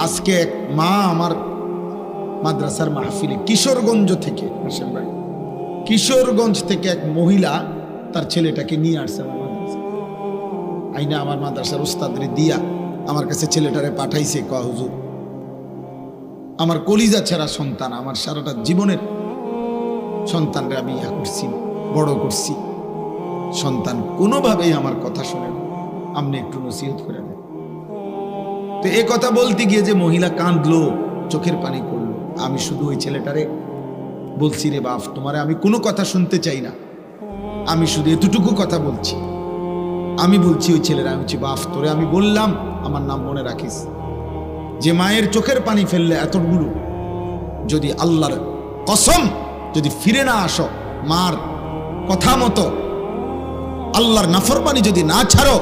আজকে এক মা আমার মাদ্রাসার মাহফিলে কিশোরগঞ্জ থেকে, কিশোরগঞ্জ থেকে এক মহিলা তার ছেলেটাকে নিয়ে আসছে আমার মাদ্রাসা আইনা, আমার মাদ্রাসার উস্তাদরে দিয়া আমার কাছে ছেলেটারে পাঠাইছে। কয়া হুজুর, আমার কলিজা ছাড়া সন্তান, আমার সারাটা জীবনের সন্তানরে আমি ইয়া করছি, বড় করছি, সন্তান কোনোভাবেই আমার কথা শোনে না, আপনি একটু নসিহত করে দেন। তো এ কথা বলতে গিয়ে যে মহিলা কাঁদলো, চোখের পানি করলো, আমি শুধু ওই ছেলেটারে বলছি, রে বাপ, তোমারে আমি কোনো কথা শুনতে চাই না, আমি শুধু এতটুকু কথা বলছি। আমি বলছি ওই ছেলেরা, আমি বলছি, বাপ, তোরে আমি বললাম আমার নাম মনে রাখিস, যে মায়ের চোখের পানি ফেললে এতগুলো, যদি আল্লাহর কসম যদি ফিরে না আসো, মার কথা মতো আল্লাহর নাফরমানি যদি না ছাড়ো,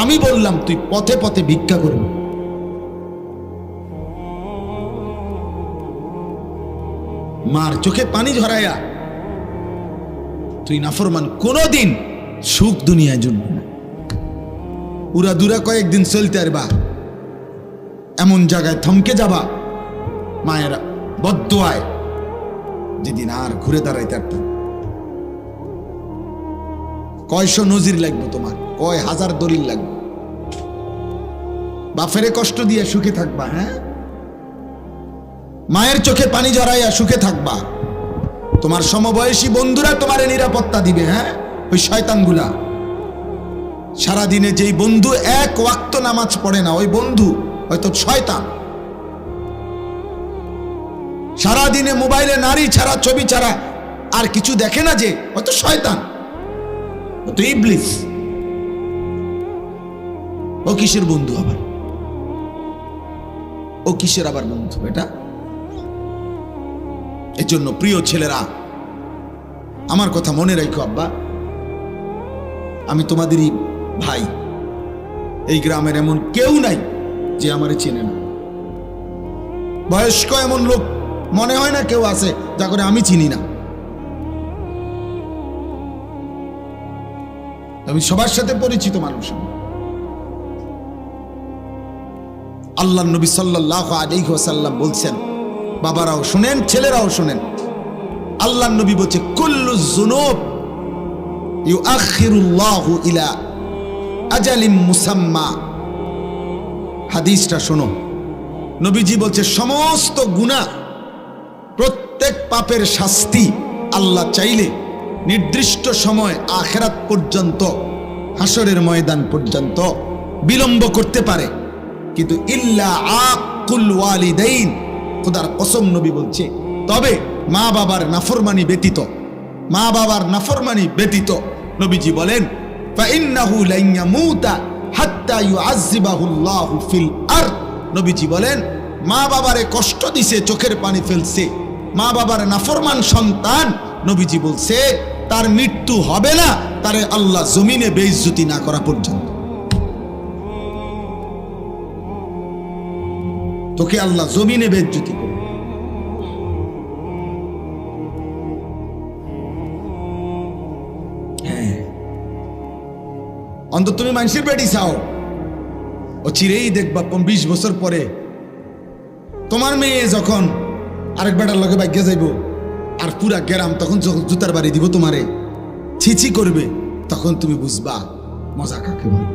আমি বললাম তুই পথে পথে ভিক্ষা করবি। মার চোখে পানি ঝরাইয়া তুই নাফরমান, কোনদিন সুখ দুনিয়ায় জুটবে না। উড়া দুরা কয়েকদিন চলতে পারবা, এমন জায়গায় থমকে যাবা মায়ের বদদুয়ায়, যেদিন আর ঘুরে দাঁড়াইতে পারত। কয়শো নজির লাগবে তোমার, কয় হাজার দলিল লাগবে, বাফেরে কষ্ট দিয়ে সুখে থাকবা? হ্যাঁ, মায়ের চোখে পানি জড়াইয়া সুখে থাকবা, তোমার সমবয়সী বন্ধুরা তোমারে নিরাপত্তা দিবে। হ্যাঁ, ওই শয়তানগুলা, সারাদিনে যেই বন্ধু এক ওয়াক্ত নামাজ পড়ে না, ওই বন্ধু হয়তো শয়তান। সারাদিনে মোবাইলে নারী ছাড়া, ছবি ছাড়া আর কিছু দেখে না, যে হয়তো শয়তান, হয়তো ইবলিস। ও কিসের বন্ধু আবার? ও কিসের আবার বন্ধু এটা? এর জন্য প্রিয় ছেলেরা, আমার কথা মনে রাখো আব্বা, আমি তোমাদেরই ভাই। এই গ্রামের এমন কেউ নাই যে আমারে চেনে না। বয়স্ক এমন লোক মনে হয় না কেউ আছে যা করে আমি চিনি না। আমি সবার সাথে পরিচিত মানুষ। আল্লাহর নবী সাল্লাল্লাহু আলাইহি ওয়াসাল্লাম বলছেন, বাবারাও শুনেন, ছেলেরাও শুনেন, আল্লাহর নবী বলছে, কুল্লু যুনুব ইউআখিরুল্লাহু ইলা আজালিম মুসাম্মা। হাদিসটা শোনো, নবীজি বলছে, সমস্ত গুনাহ, প্রত্যেক পাপের শাস্তি আল্লাহ চাইলে নির্দিষ্ট সময় আখিরাত পর্যন্ত, হাসরের ময়দান পর্যন্ত বিলম্ব করতে পারে, কিন্তু ইল্লা আকুল ওয়ালিদাইন, খোদার কসম নবী বলছে, তবে মা বাবার নাফরমানি ব্যতীত, মা বাবার নাফরমানি ব্যতীত। নবীজি বলেন, ফাইন্নাহু লান ইয়ামুতা হাত্তা ইউআযযিবাহুল্লাহু ফিল আরদ। নবীজি বলেন, মা বাবারে কষ্ট দিছে, চোখের পানি ফেলছে, মা বাবার নাফরমান সন্তান, নবীজি বলছে তার মৃত্যু হবে না, তারে আল্লাহ জমিনে বেইজ্জতি না করা পর্যন্ত। তোকে আল্লাহ জমিনে বেইজ্জতি করবে। হ্যাঁ, অন্তত তুমি মানুষের বেটি চাও, ও চিরেই দেখবা 20 বছর পরে তোমার মেয়ে যখন আরেক বেটার লগে বাইকে যাইব, আর পুরা গ্রাম তখন জুতার বাড়ি দিব তোমারে, ছিছি করবে, তখন তুমি বুঝবা মজা কাকে বলে।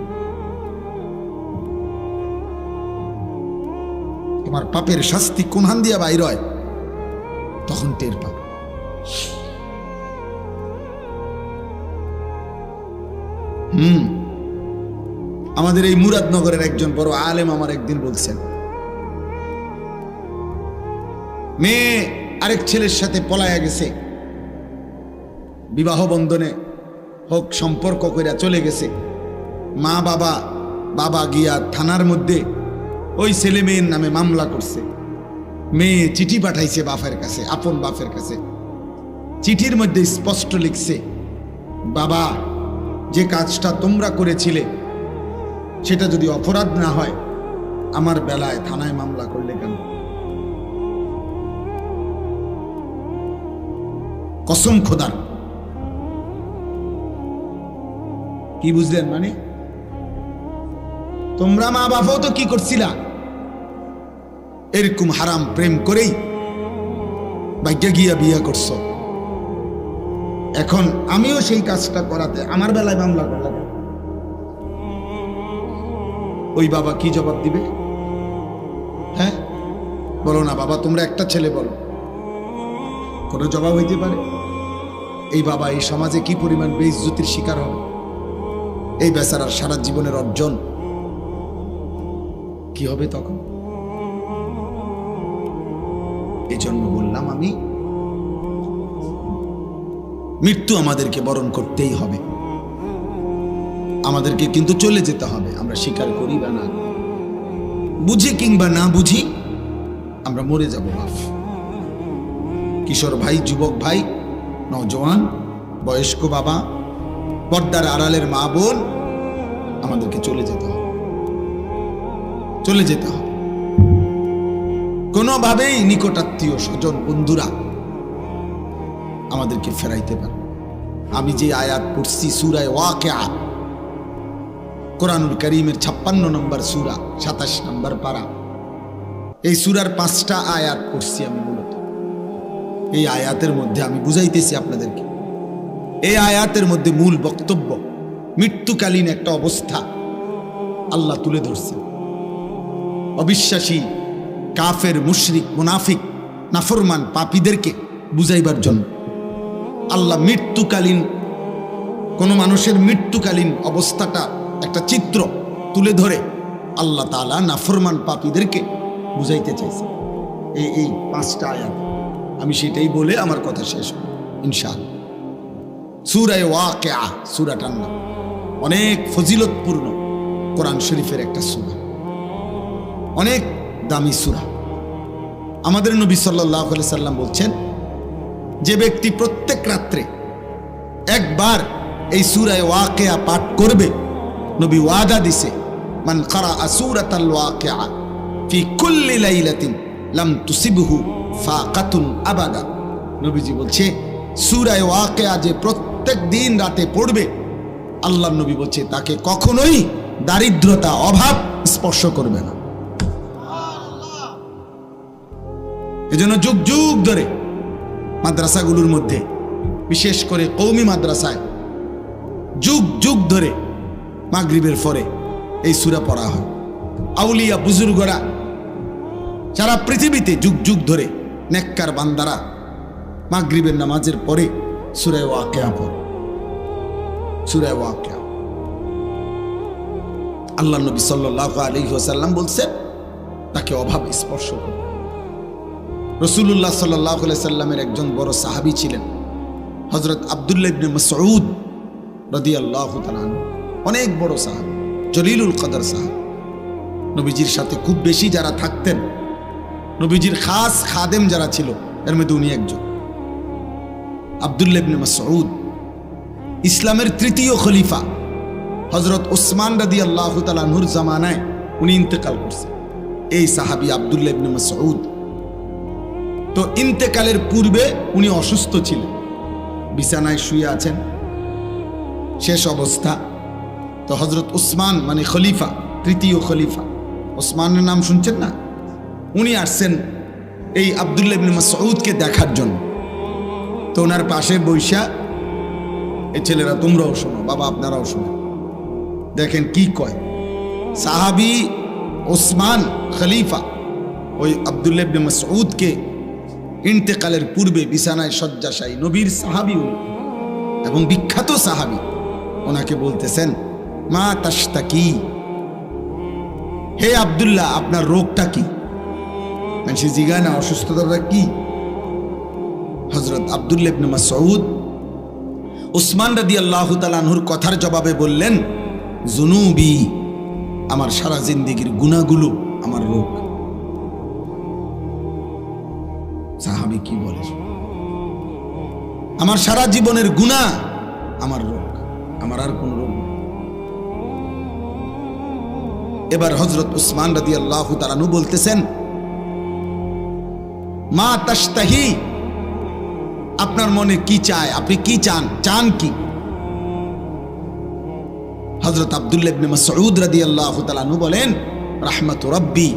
তোমার পাপের শাস্তি কোন হান দিয়া বাইর হয়, তখন টের পাবে। আমাদের এই মুরাদনগরের একজন বড় আলেম আমার একদিন বলছেন, মেয়ে আরেক ছেলের সাথে পলায়া গেছে, বিবাহ বন্ধনে হোক সম্পর্ক কইরা চলে গেছে। মা বাবা গিয়া থানার মধ্যে ওই ছেলে মেয়ের নামে মামলা করছে। মেয়ে চিঠি পাঠাইছে বাপের কাছে, আপন বাপের কাছে। চিঠির মধ্যে স্পষ্ট লিখছে, বাবা, যে কাজটা তোমরা করেছিলে সেটা যদি অপরাধ না হয়, আমার বেলায় থানায় মামলা করলে কেন? কসম খোদার। কি বুঝলেন? মানে তোমরা মা বাবাও তো কি করছিলা? এরকম হারাম প্রেম করেই ভাগ্যে গিয়া বিয়া করছো। এখন আমিও সেই কাজটা করাতে আমার বেলায় মামলা করলাম, ওই বাবা কি জবাব দিবে? হ্যাঁ বলো না বাবা, তোমরা একটা ছেলে বলো, কোনো জবাব হইতে পারে? এই বাবা এই সমাজে কি পরিমাণ বেইজ্জতির শিকার হবে, এই বেচারার সারা জীবনের অর্জন কি হবে তখন? এই জন্য বললাম আমি, মৃত্যু আমাদেরকে বরণ করতেই হবে, আমাদেরকে কিন্তু চলে যেতে হবে। আমরা স্বীকার করি বা না, বুঝি কিংবা না বুঝি, আমরা মরে যাব বাপ। কিশোর ভাই, যুবক ভাই, নওজওয়ান, বয়স্ক বাবা, পর্দার আড়ালের মা বোন, আমাদেরকে চলে যেতে হবে, চলে যেতে হবে। কোনোভাবেই নিকটাত্মীয় স্বজন বন্ধুরা আমাদেরকে ফেরাইতে পারে। আমি যে আয়াত পড়ছি সূরা ওয়াকিয়া, কোরআনুল কারীমের 56 নম্বর সূরা, 27 নম্বর পারা, এই সূরার 5টা আয়াত পড়ছি আমি। মূলত এই আয়াতের মধ্যে আমি বুঝাইতেছি আপনাদেরকে, এই আয়াতের মধ্যে মূল বক্তব্য মৃত্যুকালীন একটা অবস্থা আল্লাহ তুলে ধরছেন। অবিশ্বাসী, কাফের, মুশরিক, মুনাফিক, নাফরমান, পাপীদেরকে বুঝাইবার জন্য আল্লাহ মৃত্যুকালীন, কোন মানুষের মৃত্যুকালীন অবস্থাটা একটা চিত্র তুলে ধরে আল্লাহ তাআলা নাফরমান পাপীদেরকে বুঝাইতে চাইছে এই 5টা আয়াত। আমি সেটাই বলে আমার কথা শেষ হবে ইনশাআল্লাহ। সূরা ওয়াকিয়া সূরাটার নাম, অনেক ফজিলতপূর্ণ কোরআন শরীফের একটা সূরা, অনেক দামি সূরা। আমাদের নবী সাল্লাল্লাহু আলাইহি সাল্লাম বলছেন, যে ব্যক্তি প্রত্যেক রাত্রে একবার এই সূরা ওয়াকিয়া পাঠ করবে, নবী ওয়াদা দিছে, মান ক্বারাআ সূরাতাল ওয়াকিয়া ফি কুল্লি লাইলাতিন লাম তুসিবহু ফাকাতুন আবাদা। নবীজি বলছে, সূরা ওয়াকিয়া যে প্রত্যেক দিন রাতে পড়বে, আল্লাহর নবী বলছে তাকে কখনোই দারিদ্রতা, অভাব স্পর্শ করবে না। এজন্য যুগ যুগ ধরে মাদ্রাসাগুলোর মধ্যে, বিশেষ করে কওমি মাদ্রাসায়, যুগ যুগ ধরে মাগরিবের পরে এই সূরা পড়া হয়। আউলিয়া বুজুর্গরা সারা পৃথিবীতে যুগ যুগ ধরে, নেককার বান্দারা মাগরিবের নামাজের পরে সূরা ওয়াকিয়া পড়ে। সূরা ওয়াকিয়া আল্লাহ নবী সাল্লাল্লাহু আলাইহি ওয়াসাল্লাম বলছেন তাকে অভাব স্পর্শ করে। রাসূলুল্লাহ সাল্লাল্লাহু আলাইহি সাল্লামের একজন বড় সাহাবী ছিলেন হযরত আব্দুল্লাহ ইবনে মাসউদ রাদিয়াল্লাহু তাআলা আনহু, অনেক বড় সাহাবী, জলিলুল কদর সাহাবী। নবীজির সাথে খুব বেশি যারা থাকতেন, নবীজির খাস খাদেম যারা ছিল, এর মধ্যে উনি একজন। আব্দুল্লাহ ইবনে মাসউদ ইসলামের 3য় খলিফা হযরত ওসমান রাদিয়াল্লাহু তাআলা আনহুর জামানায় উনি ইন্তেকাল করছেন। এই সাহাবী আব্দুল্লাহ ইবনে মাসউদ, তো ইন্তেকালের পূর্বে উনি অসুস্থ ছিলেন, বিছানায় শুয়ে আছেন, শেষ অবস্থা। তো হযরত ওসমান, মানে খলিফা, 3য় খলিফা ওসমানের নাম শুনছেন না, উনি আসছেন এই আব্দুল্লাহ ইবনে মাসউদকে দেখার জন্য। তো ওনার পাশে বৈশা, এই ছেলেরা তোমরাও শোনো, বাবা আপনারাও শোনো, দেখেন কি কয়। সাহাবী ওসমান খলিফা ওই আব্দুল্লাহ ইবনে মাসউদকে ইন্তেকালের পূর্বে বিছানায় শয্যাশায়ী, নবীর সাহাবী এবং বিখ্যাত সাহাবী, ওনাকে বলতেছেন, মা তাশতাকি, হে আব্দুল্লাহ আপনার রোগটা কি? মানে সে জিজ্ঞাসা না, অসুস্থতাটা কি? হযরত আব্দুল্লাহ ইবনে মাসউদ ওসমান রাদিয়াল্লাহু তাআলা আনহুর কথার জবাবে বললেন, জুনুবি, আমার সারা জিন্দেগীর গুনাহগুলো আমার রোগ। সাহাবী কি বলে, আমার সারা জীবনের গুনাহ আমার রোগ, আমার আর কোন রোগ নেই। এবার হযরত ওসমান রাদিয়াল্লাহু তাআলা আনহু বলতেছেন, মা তাশতাহি, আপনার মনে কি চায়, আপনি কি চান, চান কি? হযরত আব্দুল্লাহ ইবনে মাসউদ রাদিয়াল্লাহু তাআলা আনহু বলেন, রাহমাতু রাব্বি